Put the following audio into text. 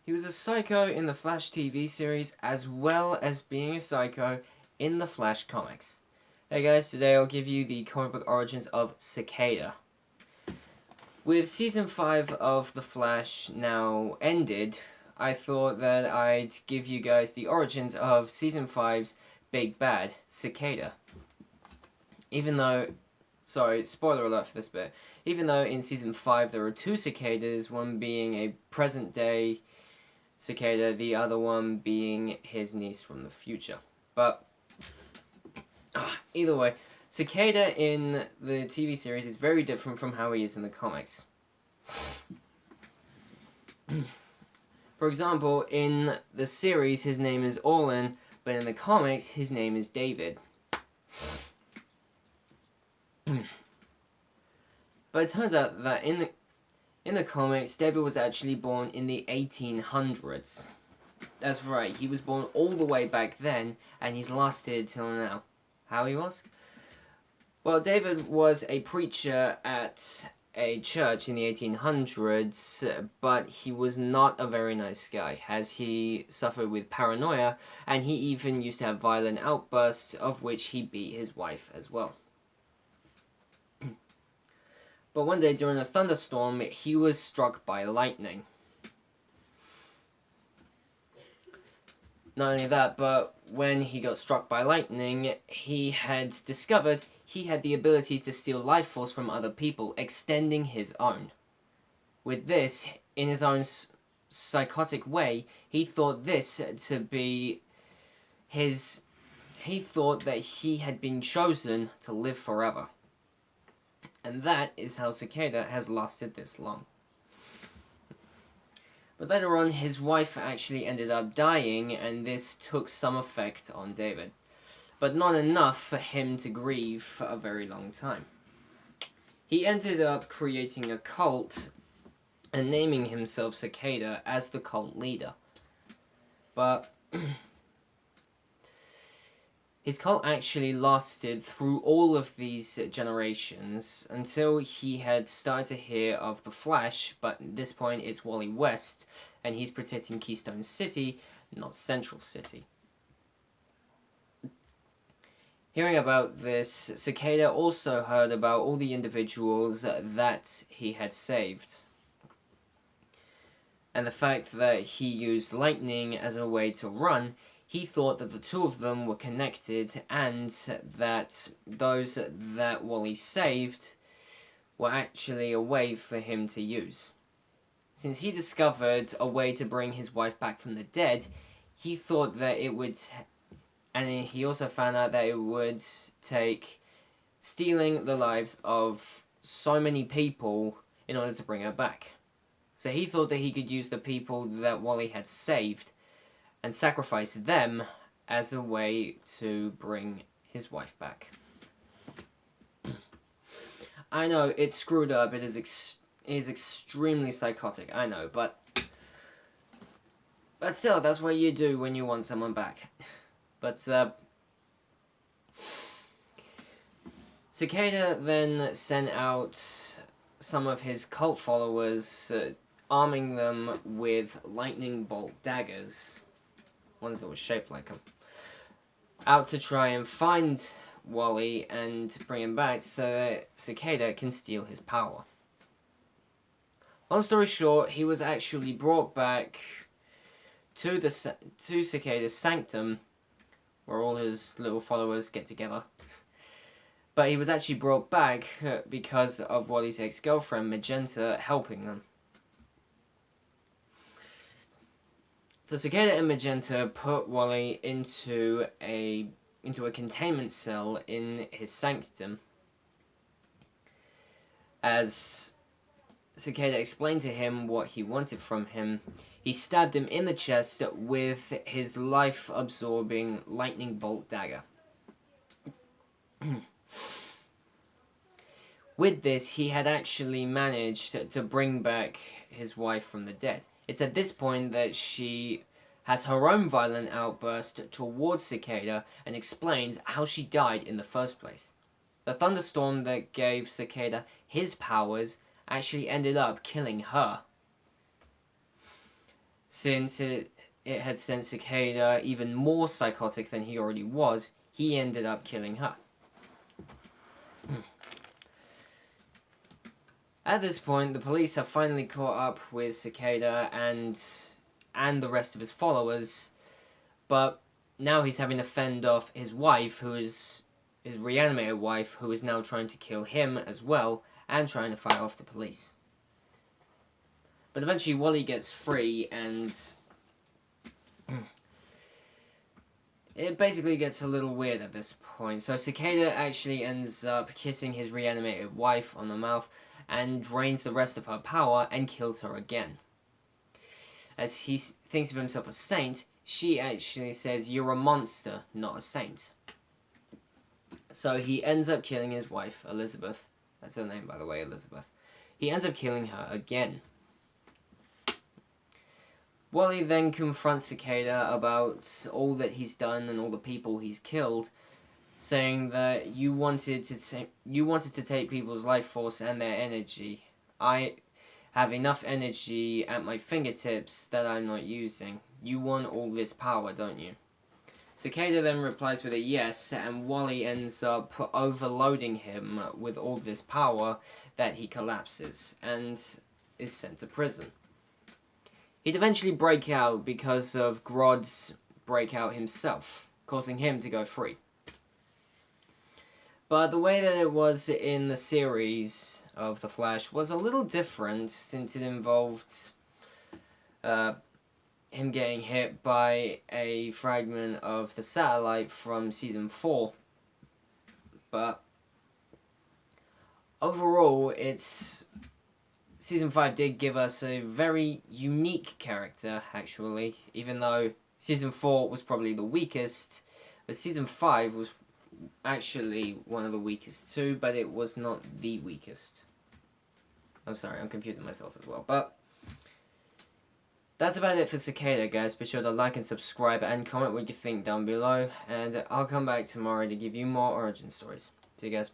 He was a psycho in the Flash TV series as well as being a psycho in the Flash comics. Hey guys, today I'll give you the comic book origins of Cicada. With Season 5 of The Flash now ended, I thought that I'd give you guys the origins of Season 5's Big Bad, Cicada. Even though, sorry, spoiler alert for this bit, even though in Season 5 there are two cicadas, one being a present day cicada, the other one being his niece from the future. But, either way, Cicada in the TV series is very different from how he is in the comics. For example, in the series his name is Orlin, but in the comics his name is David. But it turns out that in the comics, David was actually born in the 1800s. That's right, he was born all the way back then, and he's lasted till now. How, you ask? Well, David was a preacher at a church in the 1800s, but he was not a very nice guy, as he suffered with paranoia, and he even used to have violent outbursts, of which he beat his wife as well. But one day during a thunderstorm, he was struck by lightning. Not only that, but when he got struck by lightning, he had discovered he had the ability to steal life force from other people, extending his own. With this, in his own psychotic way, he thought this to be his... He thought that he had been chosen to live forever. And that is how Cicada has lasted this long. But later on, his wife actually ended up dying, and this took some effect on David. But not enough for him to grieve for a very long time. He ended up creating a cult and naming himself Cicada as the cult leader. But his cult actually lasted through all of these generations until he had started to hear of the Flash, but at this point it's Wally West, and he's protecting Keystone City, not Central City. Hearing about this, Cicada also heard about all the individuals that he had saved, and the fact that he used lightning as a way to run. He thought that the two of them were connected, and that those that Wally saved were actually a way for him to use. Since he discovered a way to bring his wife back from the dead, he thought that it would, and he also found out that it would take stealing the lives of so many people in order to bring her back. So he thought that he could use the people that Wally had saved and sacrifice them as a way to bring his wife back. I know, it's screwed up, it is extremely psychotic, I know, but still, that's what you do when you want someone back. But, Cicada then sent out some of his cult followers, arming them with lightning bolt daggers, ones that were shaped like him, out to try and find Wally and bring him back so that Cicada can steal his power. Long story short, he was actually brought back to Cicada's sanctum, where all his little followers get together. But he was actually brought back because of Wally's ex-girlfriend, Magenta, helping them. So Cicada and Magenta put Wally into a containment cell in his sanctum. As Cicada explained to him what he wanted from him, he stabbed him in the chest with his life-absorbing lightning bolt dagger. With this, he had actually managed to bring back his wife from the dead. It's at this point that she has her own violent outburst towards Cicada and explains how she died in the first place. The thunderstorm that gave Cicada his powers actually ended up killing her. since it had sent Cicada even more psychotic than he already was, he ended up killing her. At this point, the police have finally caught up with Cicada and the rest of his followers, but now he's having to fend off his wife, who is his reanimated wife, who is now trying to kill him as well, and trying to fight off the police. But eventually Wally gets free, and it basically gets a little weird at this point. So Cicada actually ends up kissing his reanimated wife on the mouth and drains the rest of her power and kills her again. As he thinks of himself as a saint, she actually says, "You're a monster, not a saint." So he ends up killing his wife, Elizabeth. That's her name, by the way, Elizabeth. He ends up killing her again. Wally then confronts Cicada about all that he's done and all the people he's killed, saying that you wanted to take people's life force and their energy. I have enough energy at my fingertips that I'm not using. You want all this power, don't you? Cicada then replies with a yes, and Wally ends up overloading him with all this power that he collapses and is sent to prison. He'd eventually break out because of Grodd's breakout himself, causing him to go free. But the way that it was in the series of The Flash was a little different, since it involved him getting hit by a fragment of the satellite from Season 4. But overall, Season 5 did give us a very unique character, actually, even though Season 4 was probably the weakest, but Season 5 was actually one of the weakest too, but it was not the weakest. I'm sorry, I'm confusing myself as well, but that's about it for Cicada, guys. Be sure to like and subscribe and comment what you think down below, and I'll come back tomorrow to give you more origin stories. See you guys.